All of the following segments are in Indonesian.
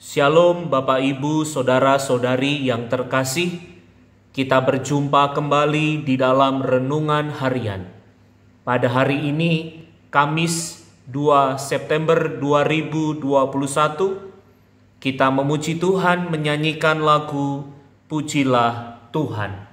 Shalom Bapak Ibu, Saudara-saudari yang terkasih. Kita berjumpa kembali di dalam renungan harian. Pada hari ini, Kamis 2 September 2021, kita memuji Tuhan menyanyikan lagu Pujilah Tuhan.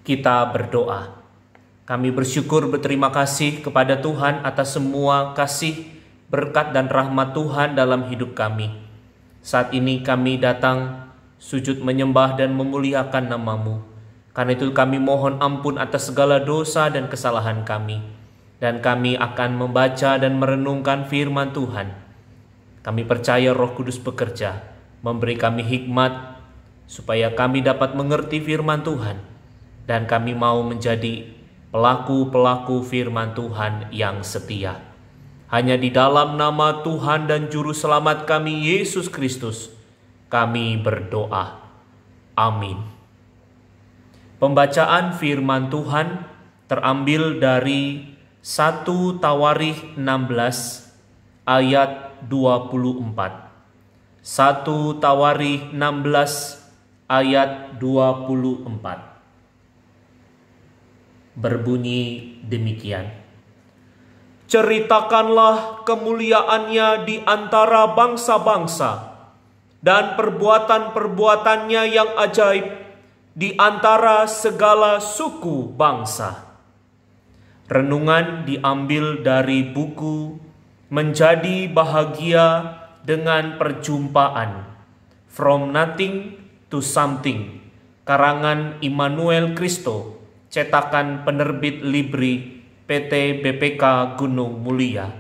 Kita berdoa. Kami bersyukur berterima kasih kepada Tuhan atas semua kasih, berkat dan rahmat Tuhan dalam hidup kami. Saat ini kami datang sujud menyembah dan memuliakan nama-Mu. Karena itu kami mohon ampun atas segala dosa dan kesalahan kami. Dan kami akan membaca dan merenungkan firman Tuhan. Kami percaya Roh Kudus bekerja, memberi kami hikmat supaya kami dapat mengerti firman Tuhan. Dan kami mau menjadi pelaku-pelaku firman Tuhan yang setia. Hanya di dalam nama Tuhan dan Juru Selamat kami, Yesus Kristus, kami berdoa. Amin. Pembacaan firman Tuhan terambil dari 1 Tawarikh 16 ayat 24. 1 Tawarikh 16 ayat 24. Berbunyi demikian. Ceritakanlah kemuliaannya di antara bangsa-bangsa dan perbuatan-perbuatannya yang ajaib di antara segala suku bangsa. Renungan diambil dari buku Menjadi Bahagia dengan Perjumpaan, From Nothing to Something, karangan Immanuel Christo, cetakan penerbit Libri PT BPK Gunung Mulia,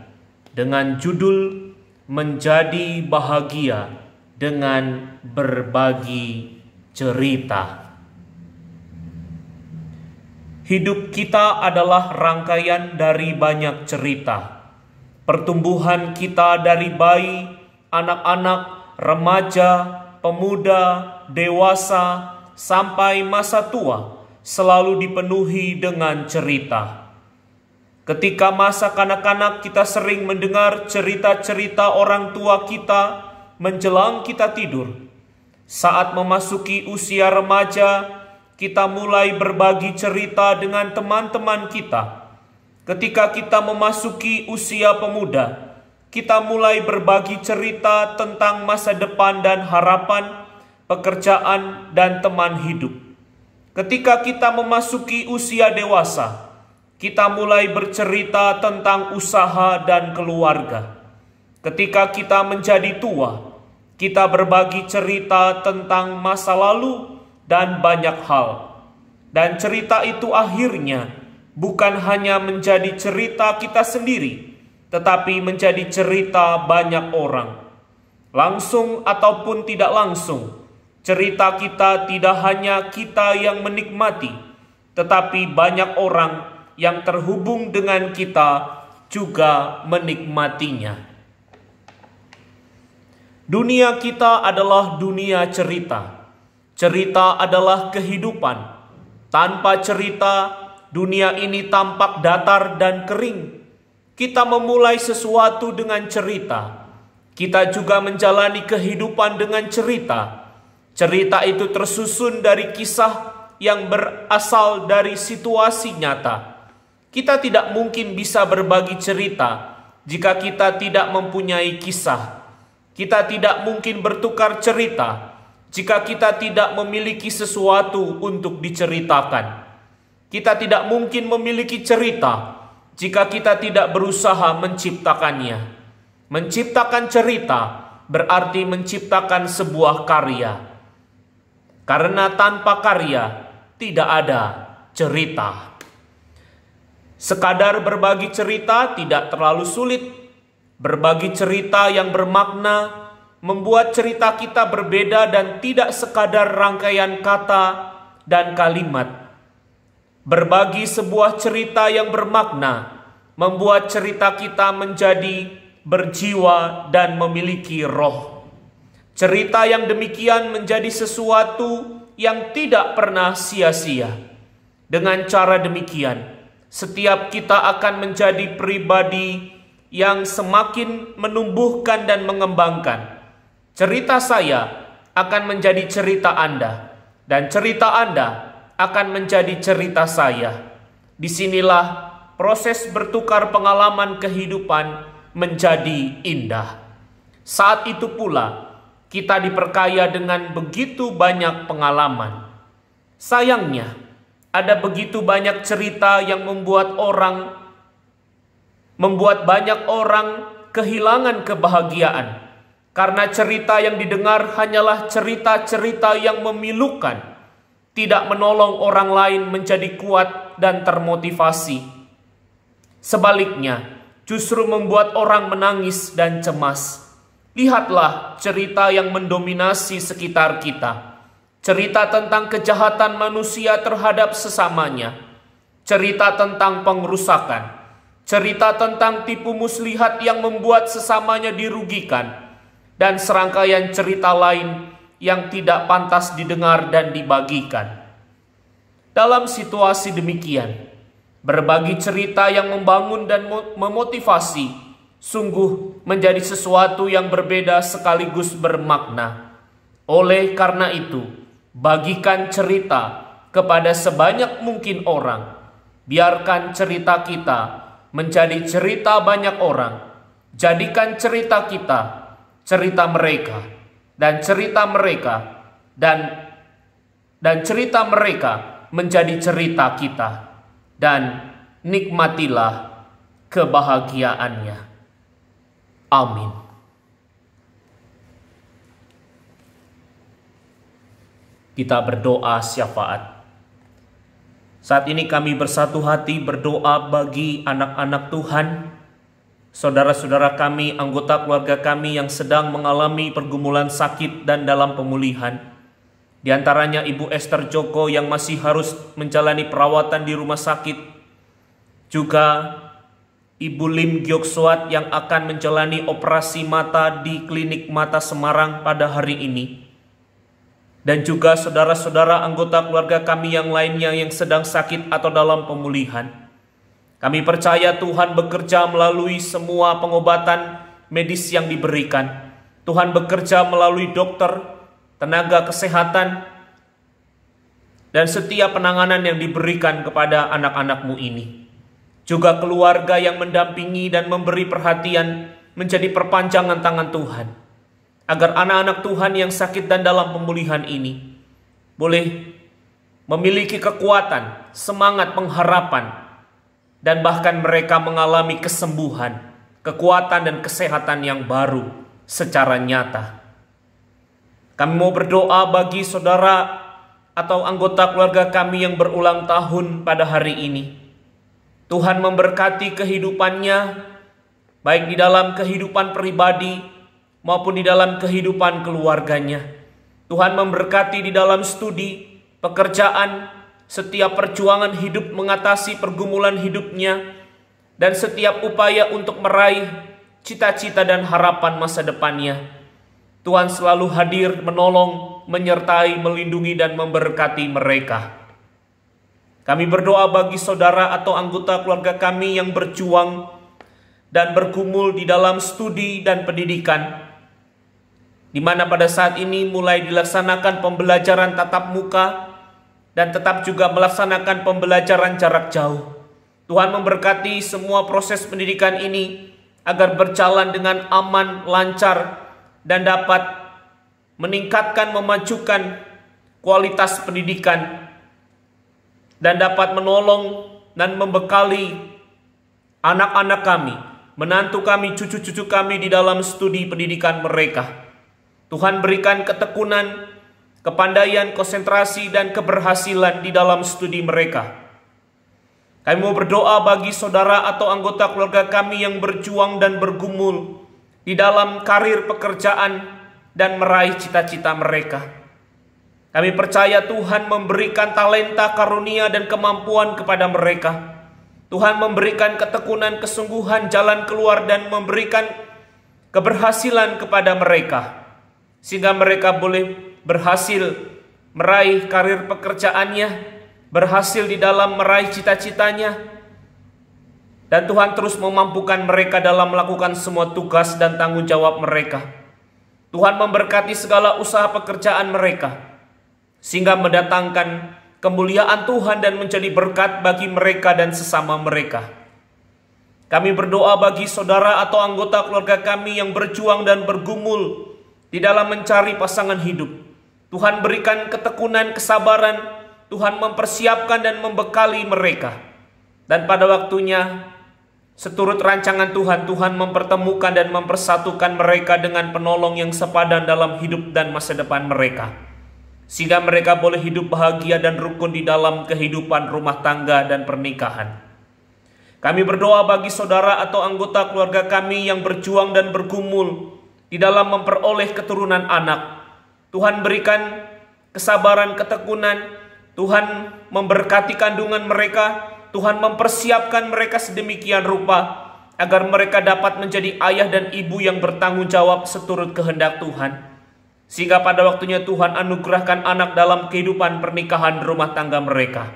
dengan judul Menjadi Bahagia dengan Berbagi Cerita. Hidup kita adalah rangkaian dari banyak cerita. Pertumbuhan kita dari bayi, anak-anak, remaja, pemuda, dewasa, sampai masa tua selalu dipenuhi dengan cerita. Ketika masa kanak-kanak, kita sering mendengar cerita-cerita orang tua kita menjelang kita tidur. Saat memasuki usia remaja, kita mulai berbagi cerita dengan teman-teman kita. Ketika kita memasuki usia pemuda, kita mulai berbagi cerita tentang masa depan dan harapan, pekerjaan dan teman hidup. Ketika kita memasuki usia dewasa, kita mulai bercerita tentang usaha dan keluarga. Ketika kita menjadi tua, kita berbagi cerita tentang masa lalu dan banyak hal. Dan cerita itu akhirnya bukan hanya menjadi cerita kita sendiri, tetapi menjadi cerita banyak orang. Langsung ataupun tidak langsung, cerita kita tidak hanya kita yang menikmati, tetapi banyak orang yang terhubung dengan kita juga menikmatinya. Dunia kita adalah dunia cerita. Cerita adalah kehidupan. Tanpa cerita, dunia ini tampak datar dan kering, kita memulai sesuatu dengan cerita. Kita juga menjalani kehidupan dengan cerita. Cerita itu tersusun dari kisah yang berasal dari situasi nyata. Kita tidak mungkin bisa berbagi cerita jika kita tidak mempunyai kisah. Kita tidak mungkin bertukar cerita jika kita tidak memiliki sesuatu untuk diceritakan. Kita tidak mungkin memiliki cerita jika kita tidak berusaha menciptakannya. Menciptakan cerita berarti menciptakan sebuah karya. Karena tanpa karya tidak ada cerita. Sekadar berbagi cerita tidak terlalu sulit. Berbagi cerita yang bermakna membuat cerita kita berbeda dan tidak sekadar rangkaian kata dan kalimat. Berbagi sebuah cerita yang bermakna membuat cerita kita menjadi berjiwa dan memiliki roh. Cerita yang demikian menjadi sesuatu yang tidak pernah sia-sia. Dengan cara demikian, setiap kita akan menjadi pribadi yang semakin menumbuhkan dan mengembangkan. Cerita saya akan menjadi cerita Anda, dan cerita Anda akan menjadi cerita saya. Disinilah proses bertukar pengalaman kehidupan menjadi indah. Saat itu pula kita diperkaya dengan begitu banyak pengalaman. Sayangnya, ada begitu banyak cerita yang membuat banyak orang kehilangan kebahagiaan. Karena cerita yang didengar hanyalah cerita-cerita yang memilukan, tidak menolong orang lain menjadi kuat dan termotivasi. Sebaliknya, justru membuat orang menangis dan cemas. Lihatlah cerita yang mendominasi sekitar kita. Cerita tentang kejahatan manusia terhadap sesamanya. Cerita tentang pengrusakan. Cerita tentang tipu muslihat yang membuat sesamanya dirugikan. Dan serangkaian cerita lain yang tidak pantas didengar dan dibagikan. Dalam situasi demikian, berbagi cerita yang membangun dan memotivasi sungguh menjadi sesuatu yang berbeda sekaligus bermakna. Oleh karena itu, bagikan cerita kepada sebanyak mungkin orang. Biarkan cerita kita menjadi cerita banyak orang. Jadikan cerita kita cerita mereka, dan cerita mereka dan cerita mereka menjadi cerita kita, dan nikmatilah kebahagiaannya. Amin. Kita berdoa syafaat. Saat ini kami bersatu hati berdoa bagi anak-anak Tuhan, saudara-saudara kami, anggota keluarga kami yang sedang mengalami pergumulan sakit dan dalam pemulihan. Di antaranya Ibu Esther Joko yang masih harus menjalani perawatan di rumah sakit. Juga Ibu Lim Gyokswat yang akan menjalani operasi mata di Klinik Mata Semarang pada hari ini. Dan juga saudara-saudara anggota keluarga kami yang lainnya yang sedang sakit atau dalam pemulihan. Kami percaya Tuhan bekerja melalui semua pengobatan medis yang diberikan. Tuhan bekerja melalui dokter, tenaga kesehatan, dan setiap penanganan yang diberikan kepada anak-anak-Mu ini. Juga keluarga yang mendampingi dan memberi perhatian menjadi perpanjangan tangan Tuhan. Agar anak-anak Tuhan yang sakit dan dalam pemulihan ini boleh memiliki kekuatan, semangat, pengharapan, dan bahkan mereka mengalami kesembuhan, kekuatan dan kesehatan yang baru secara nyata. Kami mau berdoa bagi saudara atau anggota keluarga kami yang berulang tahun pada hari ini. Tuhan memberkati kehidupannya, baik di dalam kehidupan pribadi maupun di dalam kehidupan keluarganya. Tuhan memberkati di dalam studi, pekerjaan, setiap perjuangan hidup mengatasi pergumulan hidupnya, dan setiap upaya untuk meraih cita-cita dan harapan masa depannya. Tuhan selalu hadir, menolong, menyertai, melindungi, dan memberkati mereka. Kami berdoa bagi saudara atau anggota keluarga kami yang berjuang dan bergumul di dalam studi dan pendidikan, di mana pada saat ini mulai dilaksanakan pembelajaran tatap muka dan tetap juga melaksanakan pembelajaran jarak jauh. Tuhan memberkati semua proses pendidikan ini agar berjalan dengan aman, lancar, dan dapat meningkatkan, memajukan kualitas pendidikan, dan dapat menolong dan membekali anak-anak kami, menantu kami, cucu-cucu kami di dalam studi pendidikan mereka. Tuhan berikan ketekunan, kepandaian, konsentrasi, dan keberhasilan di dalam studi mereka. Kami mau berdoa bagi saudara atau anggota keluarga kami yang berjuang dan bergumul di dalam karir pekerjaan dan meraih cita-cita mereka. Kami percaya Tuhan memberikan talenta, karunia, dan kemampuan kepada mereka. Tuhan memberikan ketekunan, kesungguhan, jalan keluar, dan memberikan keberhasilan kepada mereka, sehingga mereka boleh berhasil meraih karir pekerjaannya, berhasil di dalam meraih cita-citanya, dan Tuhan terus memampukan mereka dalam melakukan semua tugas dan tanggung jawab mereka. Tuhan memberkati segala usaha pekerjaan mereka, sehingga mendatangkan kemuliaan Tuhan dan menjadi berkat bagi mereka dan sesama mereka. Kami berdoa bagi saudara atau anggota keluarga kami yang berjuang dan bergumul di dalam mencari pasangan hidup. Tuhan berikan ketekunan, kesabaran. Tuhan mempersiapkan dan membekali mereka. Dan pada waktunya, seturut rancangan Tuhan, Tuhan mempertemukan dan mempersatukan mereka dengan penolong yang sepadan dalam hidup dan masa depan mereka, sehingga mereka boleh hidup bahagia dan rukun di dalam kehidupan rumah tangga dan pernikahan. Kami berdoa bagi saudara atau anggota keluarga kami yang berjuang dan bergumul di dalam memperoleh keturunan anak. Tuhan berikan kesabaran, ketekunan. Tuhan memberkati kandungan mereka. Tuhan mempersiapkan mereka sedemikian rupa agar mereka dapat menjadi ayah dan ibu yang bertanggung jawab seturut kehendak Tuhan, sehingga pada waktunya Tuhan anugerahkan anak dalam kehidupan pernikahan rumah tangga mereka,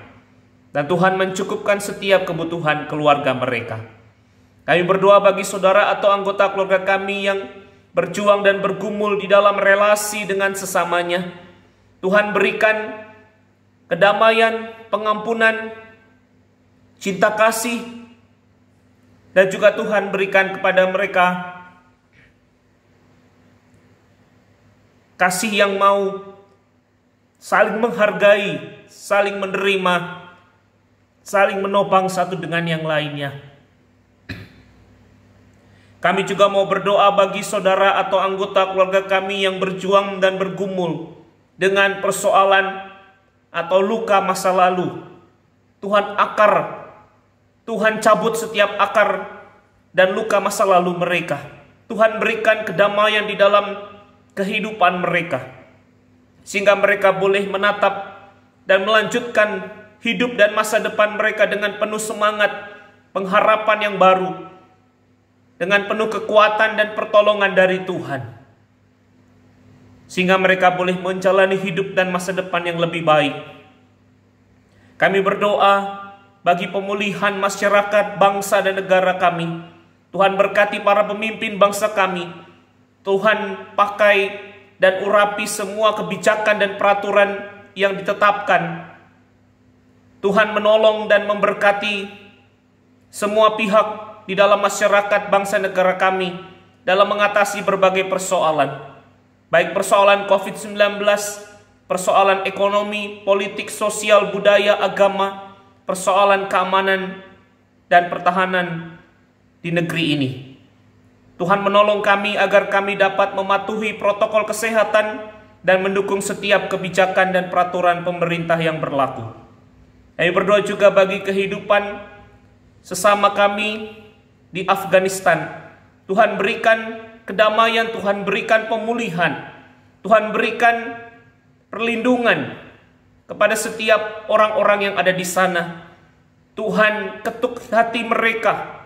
dan Tuhan mencukupkan setiap kebutuhan keluarga mereka. Kami berdoa bagi saudara atau anggota keluarga kami yang berjuang dan bergumul di dalam relasi dengan sesamanya. Tuhan berikan kedamaian, pengampunan, cinta kasih, dan juga Tuhan berikan kepada mereka kasih yang mau saling menghargai, saling menerima, saling menopang satu dengan yang lainnya. Kami juga mau berdoa bagi saudara atau anggota keluarga kami yang berjuang dan bergumul dengan persoalan atau luka masa lalu. Tuhan cabut setiap akar dan luka masa lalu mereka. Tuhan berikan kedamaian di dalam kehidupan mereka, sehingga mereka boleh menatap dan melanjutkan hidup dan masa depan mereka dengan penuh semangat, pengharapan yang baru, dengan penuh kekuatan dan pertolongan dari Tuhan, sehingga mereka boleh menjalani hidup dan masa depan yang lebih baik. Kami berdoa bagi pemulihan masyarakat, bangsa, dan negara kami. Tuhan berkati para pemimpin bangsa kami. Tuhan pakai dan urapi semua kebijakan dan peraturan yang ditetapkan. Tuhan menolong dan memberkati semua pihak di dalam masyarakat bangsa negara kami dalam mengatasi berbagai persoalan, baik persoalan COVID-19, persoalan ekonomi, politik, sosial, budaya, agama, persoalan keamanan dan pertahanan di negeri ini. Tuhan menolong kami agar kami dapat mematuhi protokol kesehatan dan mendukung setiap kebijakan dan peraturan pemerintah yang berlaku. Kami berdoa juga bagi kehidupan sesama kami di Afghanistan. Tuhan berikan kedamaian, Tuhan berikan pemulihan, Tuhan berikan perlindungan kepada setiap orang-orang yang ada di sana. Tuhan ketuk hati mereka.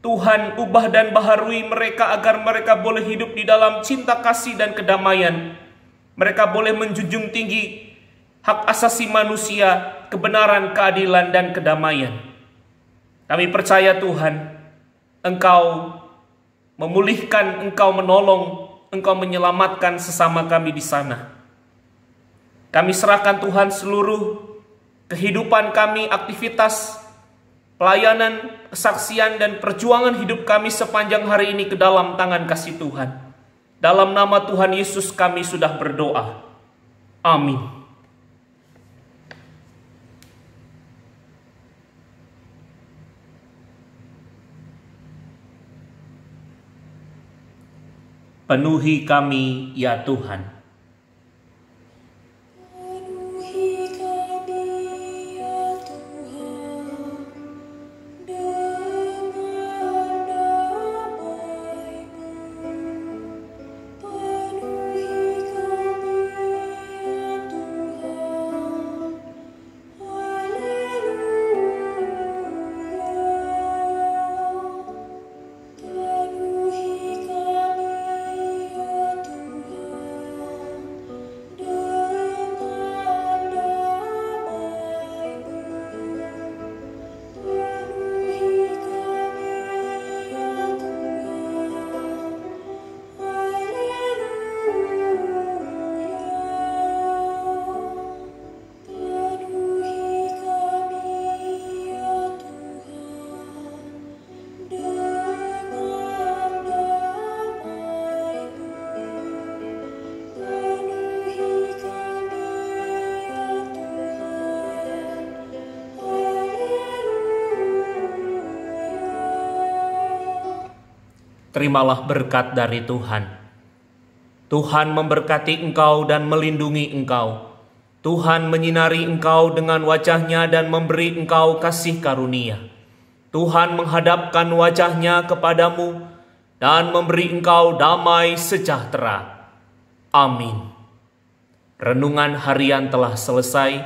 Tuhan ubah dan baharui mereka agar mereka boleh hidup di dalam cinta kasih dan kedamaian. Mereka boleh menjunjung tinggi hak asasi manusia kebenaran, keadilan, dan kedamaian. Kami percaya Tuhan, Engkau memulihkan, Engkau menolong, Engkau menyelamatkan sesama kami di sana. Kami serahkan Tuhan seluruh kehidupan kami, aktivitas, pelayanan, kesaksian, dan perjuangan hidup kami sepanjang hari ini ke dalam tangan kasih Tuhan. Dalam nama Tuhan Yesus kami sudah berdoa. Amin. Penuhi kami ya Tuhan. Penuhi kami ya Tuhan, dengan damai-Mu. Penuhi kami ya Tuhan, haleluya. Penuhi kami ya Tuhan, dengan damai-Mu. Penuhi kami ya Tuhan, haleluya. Penuhi kami ya Tuhan, dengan damai-Mu. Penuhi kami ya Tuhan, haleluya. Terimalah berkat dari Tuhan. Tuhan memberkati engkau dan melindungi engkau. Tuhan menyinari engkau dengan wajah-Nya dan memberi engkau kasih karunia. Tuhan menghadapkan wajah-Nya kepadamu dan memberi engkau damai sejahtera. Amin. Renungan harian telah selesai.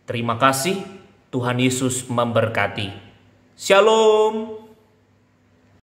Terima kasih. Tuhan Yesus memberkati. Shalom.